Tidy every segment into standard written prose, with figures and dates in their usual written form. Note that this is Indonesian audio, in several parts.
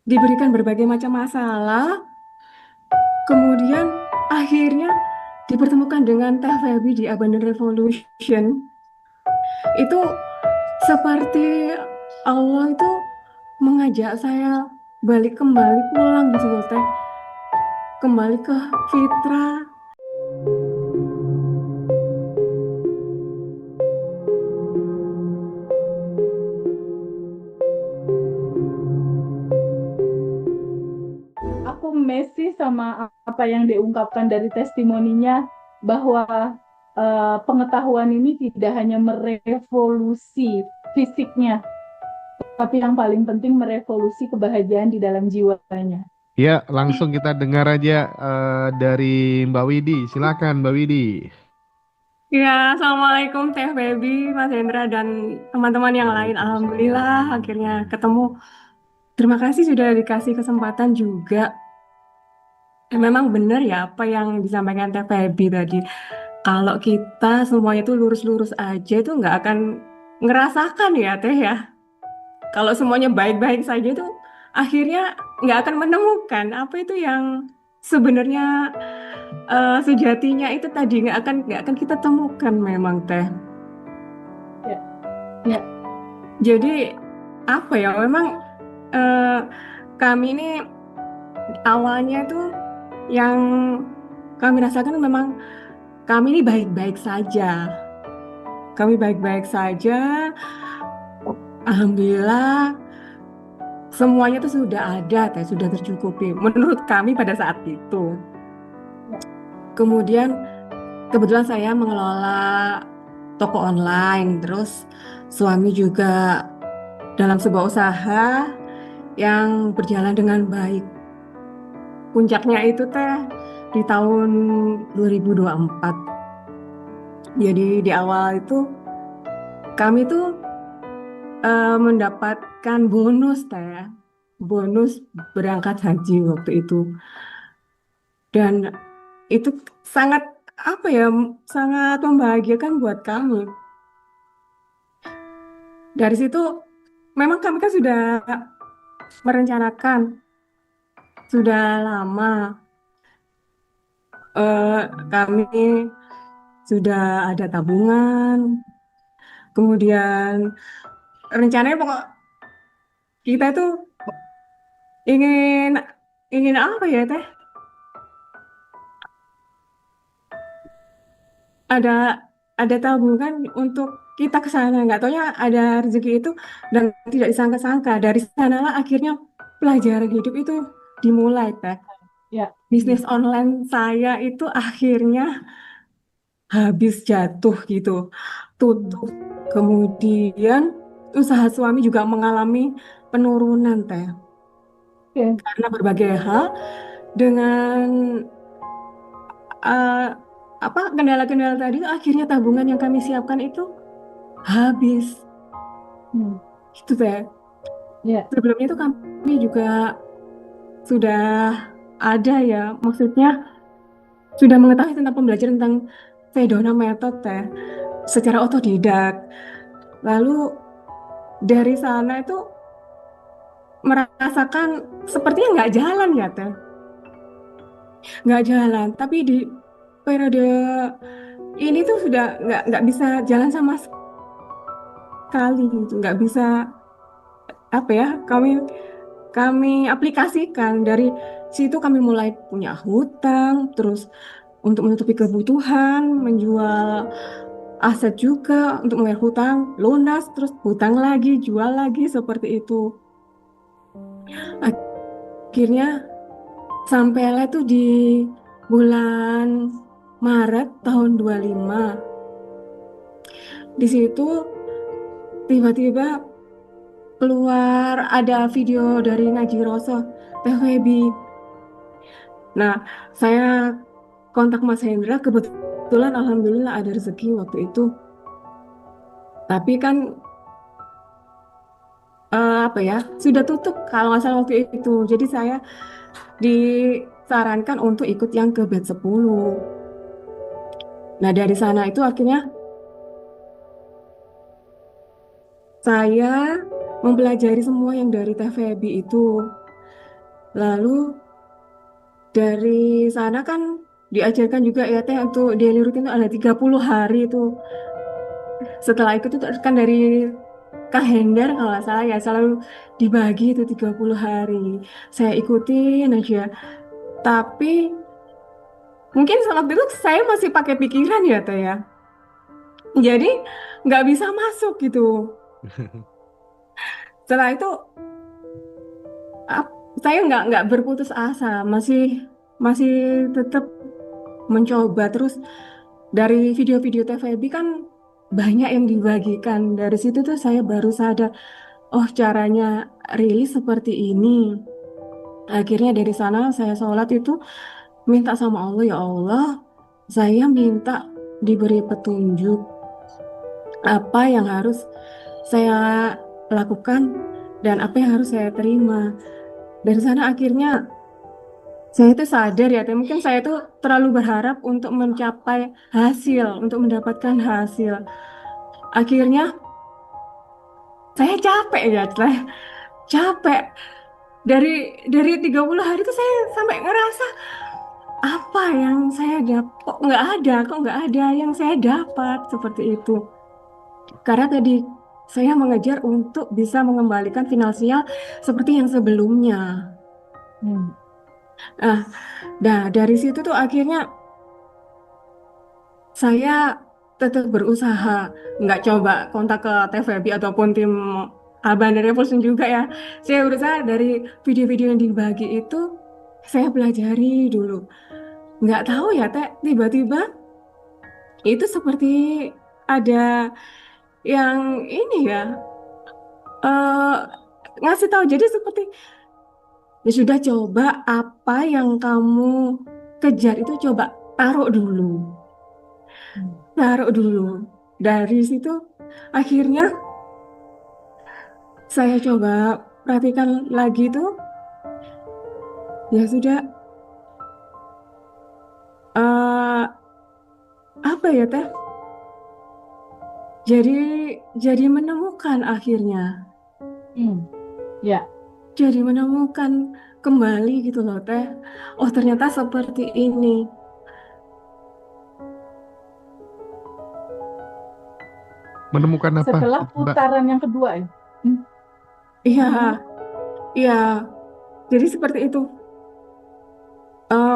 diberikan berbagai macam masalah, kemudian akhirnya dipertemukan dengan Teh Feby di Abandon Revolution. Itu seperti Allah itu mengajak saya balik kembali pulang gitu loh Teh, kembali ke fitrah. Aku Messi sama apa yang diungkapkan dari testimoninya bahwa pengetahuan ini tidak hanya merevolusi fisiknya, tapi yang paling penting merevolusi kebahagiaan di dalam jiwanya. Ya, langsung kita dengar aja dari Mbak Widi. Silakan Mbak Widi. Ya, Assalamualaikum Teh Baby, Mas Hendra, dan teman-teman yang lain. Alhamdulillah Waalaikumsalam. akhirnya ketemu. Terima kasih sudah dikasih kesempatan juga. Memang benar ya apa yang disampaikan Teh Baby tadi. Kalau kita semuanya itu lurus-lurus aja itu nggak akan ngerasakan ya Teh ya. Kalau semuanya baik-baik saja itu akhirnya nggak akan menemukan apa itu yang sebenarnya sejatinya itu tadi nggak akan kita temukan memang Teh. Ya, ya, Jadi apa ya memang eh, kami ini awalnya itu yang kami rasakan memang kami ini baik-baik saja. Kami baik-baik saja. Alhamdulillah semuanya itu sudah ada, teh, sudah tercukupi menurut kami pada saat itu. ya. Kemudian kebetulan saya mengelola toko online, terus suami juga dalam sebuah usaha yang berjalan dengan baik. Puncaknya itu teh di tahun 2024. Jadi di awal itu kami tuh mendapatkan bonus teh, bonus berangkat haji waktu itu. Dan itu sangat apa ya, sangat membahagiakan buat kami. Dari situ memang kami kan sudah merencanakan sudah lama eh, kami sudah ada tabungan. Kemudian rencananya pokok kita itu ingin ingin apa ya teh? Ada ada tabungan untuk kita ke sana. Nggak taunya ada rezeki itu dan tidak disangka-sangka. Dari sanalah akhirnya pelajaran hidup itu dimulai teh. Ya, Bisnis ya. online saya itu akhirnya habis jatuh gitu, Hmm. tutup. Kemudian usaha suami juga mengalami penurunan teh Oke. karena berbagai hal dengan eh, apa kendala-kendala tadi akhirnya tabungan yang kami siapkan itu habis Hmm. gitu teh. Ya, Sebelumnya itu kami juga sudah ada ya, maksudnya sudah mengetahui tentang pembelajaran tentang Sedona Method teh secara otodidak. Lalu dari sana itu merasakan sepertinya nggak jalan ya teh, nggak jalan. Tapi di periode ini tuh sudah nggak bisa jalan sama sekali, gitu. Nggak bisa apa ya, kami kami aplikasikan dari situ kami mulai punya hutang, terus untuk menutupi kebutuhan, menjual aset juga untuk membayar hutang, lunas, terus hutang lagi, jual lagi seperti itu. Akhirnya sampailah tuh di bulan Maret tahun 25. Di situ tiba-tiba keluar ada video dari Ngaji Roso, Teh Webi. Nah, saya kontak Mas Hendra, kebetulan Alhamdulillah ada rezeki waktu itu. Tapi kan apa ya, sudah tutup kalau nggak salah waktu itu. Jadi saya disarankan untuk ikut yang ke batch 10. Nah, dari sana itu akhirnya saya mempelajari semua yang dari Teh Feby itu. Lalu dari sana kan diajarkan juga ya teh untuk daily routine itu ada 30 hari itu. Setelah itu tuh kan dari kalender kalau nggak salah ya selalu dibagi itu 30 hari. Saya ikutin aja. Tapi mungkin waktu itu saya masih pakai pikiran ya teh ya. Jadi nggak bisa masuk gitu. Setelah itu ap- saya nggak berputus asa, masih masih tetap mencoba terus. Dari video-video TVB kan banyak yang dibagikan. Dari situ tuh saya baru sadar, oh caranya rilis seperti ini. Akhirnya dari sana saya sholat itu minta sama Allah, ya Allah, saya minta diberi petunjuk apa yang harus saya lakukan dan apa yang harus saya terima. Dari sana akhirnya saya itu sadar ya, mungkin saya itu terlalu berharap untuk mencapai hasil, untuk mendapatkan hasil. Akhirnya saya capek ya, capek. Dari 30 hari itu saya sampai ngerasa apa yang saya dapat, kok nggak ada yang saya dapat seperti itu. Karena tadi saya mengejar untuk bisa mengembalikan finansial seperti yang sebelumnya. Hmm. Ah, nah dari situ tuh akhirnya saya tetap berusaha, nggak coba kontak ke TVB ataupun tim Abang Revolution juga ya. Saya berusaha dari video-video yang dibagi itu, saya pelajari dulu. Nggak tahu ya, Teh, tiba-tiba itu seperti ada yang ini ya, eh ngasih tahu. Jadi seperti, ya sudah coba apa yang kamu kejar itu coba taruh dulu. Taruh dulu. Dari situ akhirnya saya coba perhatikan lagi tuh, ya sudah, eh apa ya teh? Jadi jadi menemukan akhirnya, Hmm. Ya, jadi menemukan kembali gitu loh teh. Oh ternyata seperti ini. Menemukan apa, setelah Mbak? putaran yang kedua ya. Hmm. Iya, Gimana? iya. Jadi seperti itu.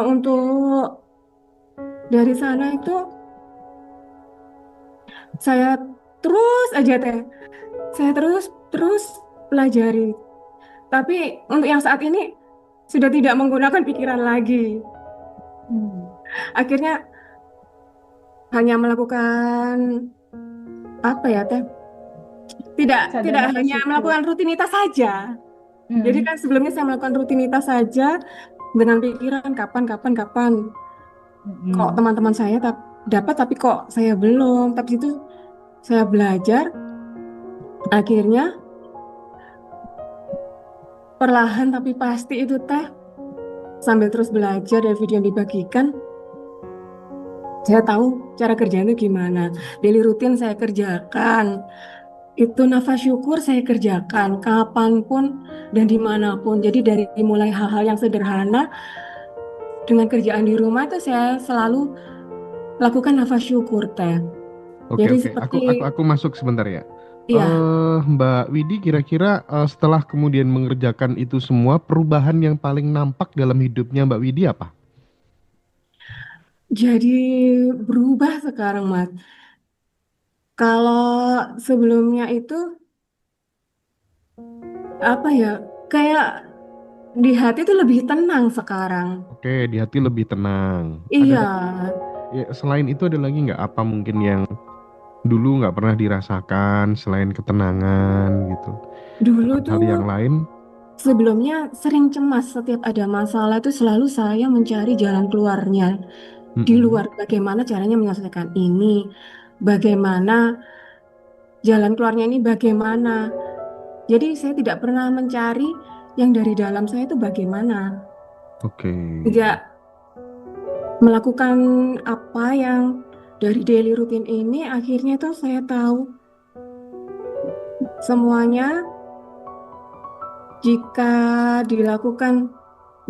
Untuk dari sana itu saya terus aja teh. Saya terus terus pelajari. Tapi untuk yang saat ini sudah tidak menggunakan pikiran lagi. Hmm. Akhirnya hanya melakukan apa ya teh? Tidak Sadar hanya syukur. melakukan rutinitas saja. Jadi Hmm. kan sebelumnya saya melakukan rutinitas saja dengan pikiran kapan kapan kapan. Kok Hmm. teman-teman saya dapat tapi kok saya belum. Tapi itu saya belajar. Akhirnya perlahan tapi pasti itu teh sambil terus belajar dari video yang dibagikan. Saya tahu cara kerjanya gimana. Daily rutin saya kerjakan. Itu nafas syukur saya kerjakan kapanpun dan dimanapun. Jadi dari mulai hal-hal yang sederhana dengan kerjaan di rumah itu saya selalu lakukan nafas syukur teh. Oke, Jadi oke. seperti Aku masuk sebentar ya. iya, Mbak Widi, kira-kira setelah kemudian mengerjakan itu semua, perubahan yang paling nampak dalam hidupnya Mbak Widi apa? jadi berubah sekarang Mas. Kalau sebelumnya itu apa ya kayak di hati itu lebih tenang sekarang. Oke, di hati lebih tenang. Ada Iya, ya, selain itu ada lagi nggak apa mungkin yang dulu nggak pernah dirasakan selain ketenangan gitu? dulu Dengan hal tuh yang lain? sebelumnya sering cemas setiap ada masalah itu selalu saya mencari jalan keluarnya di Mm-mm. luar bagaimana caranya menyelesaikan ini, bagaimana jalan keluarnya ini bagaimana. Jadi saya tidak pernah mencari yang dari dalam saya itu bagaimana. Oke. Tidak melakukan apa yang dari daily routine ini akhirnya tuh saya tahu semuanya jika dilakukan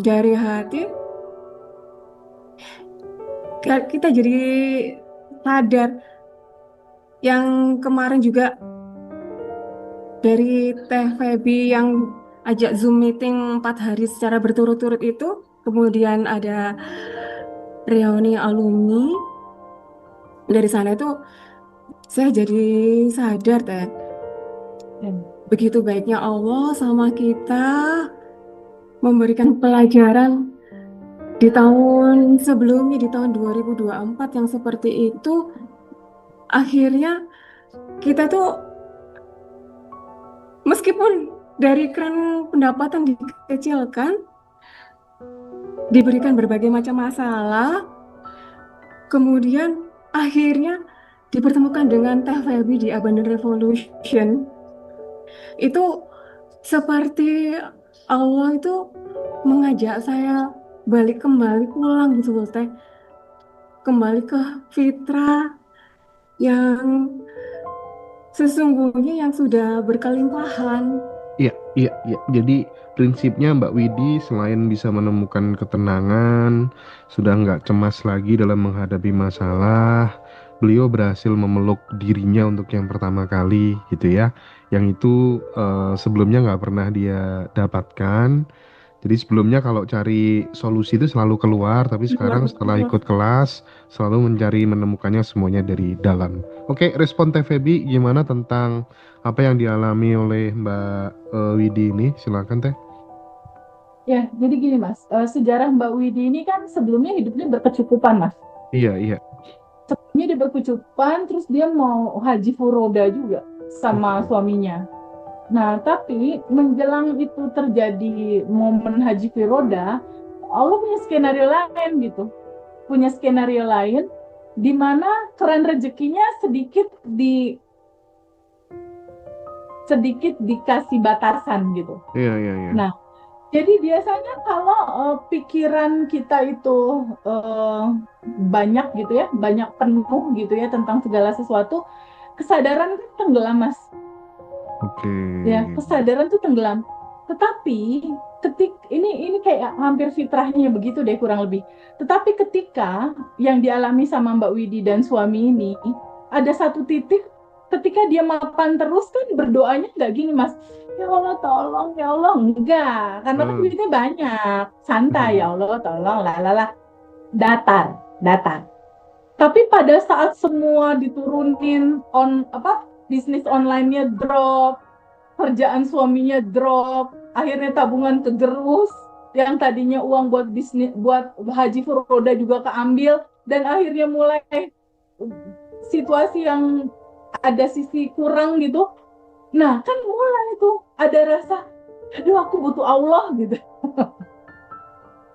dari hati kita jadi sadar. Yang kemarin juga dari Teh Feby yang ajak Zoom meeting 4 hari secara berturut-turut itu, kemudian ada reuni alumni dari sana itu, saya jadi sadar Teh, begitu baiknya Allah sama kita memberikan pelajaran di tahun sebelumnya, di tahun 2024 yang seperti itu. Akhirnya kita tuh meskipun dari keran pendapatan dikecilkan, diberikan berbagai macam masalah, kemudian akhirnya dipertemukan dengan Teh Feby di Abandon Revolution. Itu seperti Allah itu mengajak saya balik kembali pulang gitu loh Teh. Kembali ke fitrah yang sesungguhnya yang sudah berkelimpahan. Iya, iya, iya. Jadi prinsipnya Mbak Widi selain bisa menemukan ketenangan, sudah nggak cemas lagi dalam menghadapi masalah, beliau berhasil memeluk dirinya untuk yang pertama kali gitu ya. Yang itu sebelumnya nggak pernah dia dapatkan. Jadi sebelumnya kalau cari solusi itu selalu keluar, tapi Iya, sekarang setelah betul. ikut kelas selalu mencari menemukannya semuanya dari dalam. Oke, respon Teh Feby gimana tentang apa yang dialami oleh Mbak Widi ini? Silakan Teh. Ya, jadi gini Mas, sejarah Mbak Widi ini kan sebelumnya hidupnya berkecukupan Mas. Iya, iya. Sebelumnya dia berkecukupan, terus dia mau haji furoda juga sama Oke. suaminya. Nah, tapi menjelang itu terjadi momen haji furoda, Allah punya skenario lain gitu. Punya skenario lain di mana keran rezekinya sedikit dikasih batasan gitu. Iya, iya, iya. Nah, jadi biasanya kalau pikiran kita itu banyak gitu ya, banyak penuh gitu ya tentang segala sesuatu, kesadaran kan tenggelam Mas. Oke. Ya, kesadaran tuh tenggelam. Tetapi ini kayak hampir fitrahnya begitu deh kurang lebih. Tetapi ketika yang dialami sama Mbak Widi dan suami ini, ada satu titik ketika dia mapan terus kan berdoanya nggak gini Mas. Ya Allah tolong, ya Allah enggak. Karena kan Hmm. duitnya banyak. Santai ya Allah tolong, lalala. Datar, datar. Tapi pada saat semua diturunin bisnis online-nya drop, kerjaan suaminya drop, akhirnya tabungan kegerus, yang tadinya uang buat bisnis buat haji furoda juga keambil, dan akhirnya mulai situasi yang ada sisi kurang gitu. Nah kan mulai tuh ada rasa, aduh aku butuh Allah gitu,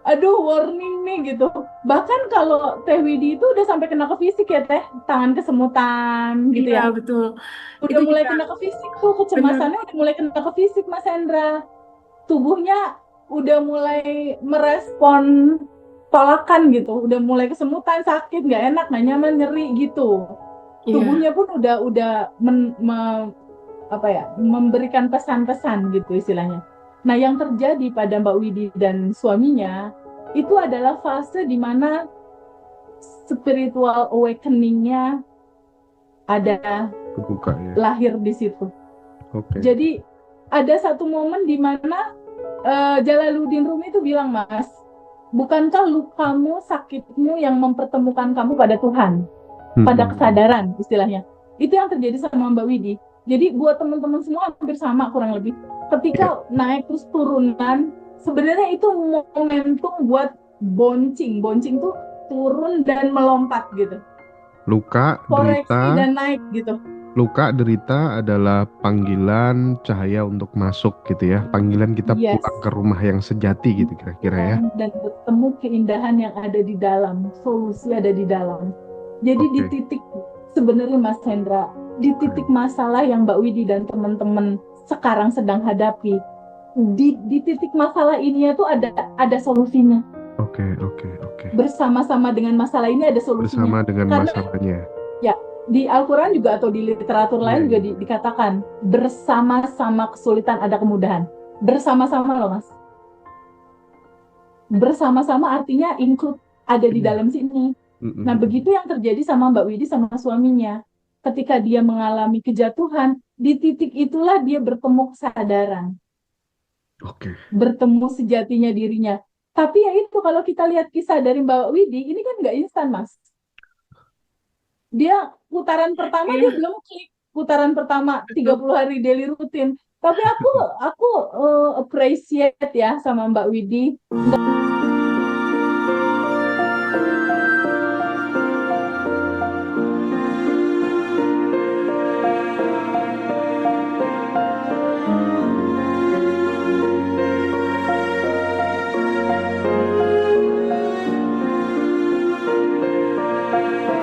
aduh warning nih gitu. Bahkan kalau Teh Widi itu udah sampai kena ke fisik ya Teh, tangan kesemutan gitu Iya, ya, betul. udah Itu mulai juga kena ke fisik tuh, benar. kecemasannya udah mulai kena ke fisik Mas Hendra. Tubuhnya udah mulai merespon tolakan gitu, udah mulai kesemutan, sakit, nggak enak, nggak nyaman, nyeri gitu. Iya, Tubuhnya pun udah memberikan pesan-pesan gitu istilahnya. Nah, yang terjadi pada Mbak Widi dan suaminya itu adalah fase di mana spiritual awakening-nya ada Kebuka ya. lahir di situ. Oke. Jadi ada satu momen di mana Jalaluddin Rumi itu bilang, Mas, bukankah lukamu, sakitmu yang mempertemukan kamu pada Tuhan, pada Mm-mm. kesadaran istilahnya. Itu yang terjadi sama Mbak Widi. Jadi buat teman-teman semua hampir sama kurang lebih. Iya. Ketika naik terus turunan, sebenarnya itu momentum buat bouncing. Bouncing tuh turun dan melompat gitu. Luka, Koreksi derita, dan naik gitu. luka, derita adalah panggilan cahaya untuk masuk gitu ya. Panggilan kita Yes. pulang ke rumah yang sejati gitu kira-kira ya. Dan bertemu keindahan yang ada di dalam, solusi ada di dalam. Jadi di Oke. titik sebenarnya Mas Hendra, di titik masalah yang Mbak Widi dan teman-teman sekarang sedang hadapi, di titik masalah ini tuh ada solusinya. Oke, oke, oke. Bersama-sama dengan masalah ini ada solusinya. Bersama dengan Karena masalahnya. ya di Al-Quran juga atau di literatur Iya, lain juga iya. dikatakan bersama-sama kesulitan ada kemudahan. Bersama-sama loh Mas. bersama-sama artinya include, ada di dalam sini. Nah, begitu yang terjadi sama Mbak Widi sama suaminya. Ketika dia mengalami kejatuhan, di titik itulah dia bertemu kesadaran, Oke. bertemu sejatinya dirinya. Tapi ya itu, kalau kita lihat kisah dari Mbak Widi, ini kan nggak instan, Mas. Dia putaran pertama dia Iya. belum klik, putaran pertama 30 hari daily rutin. Tapi aku appreciate ya sama Mbak Widi.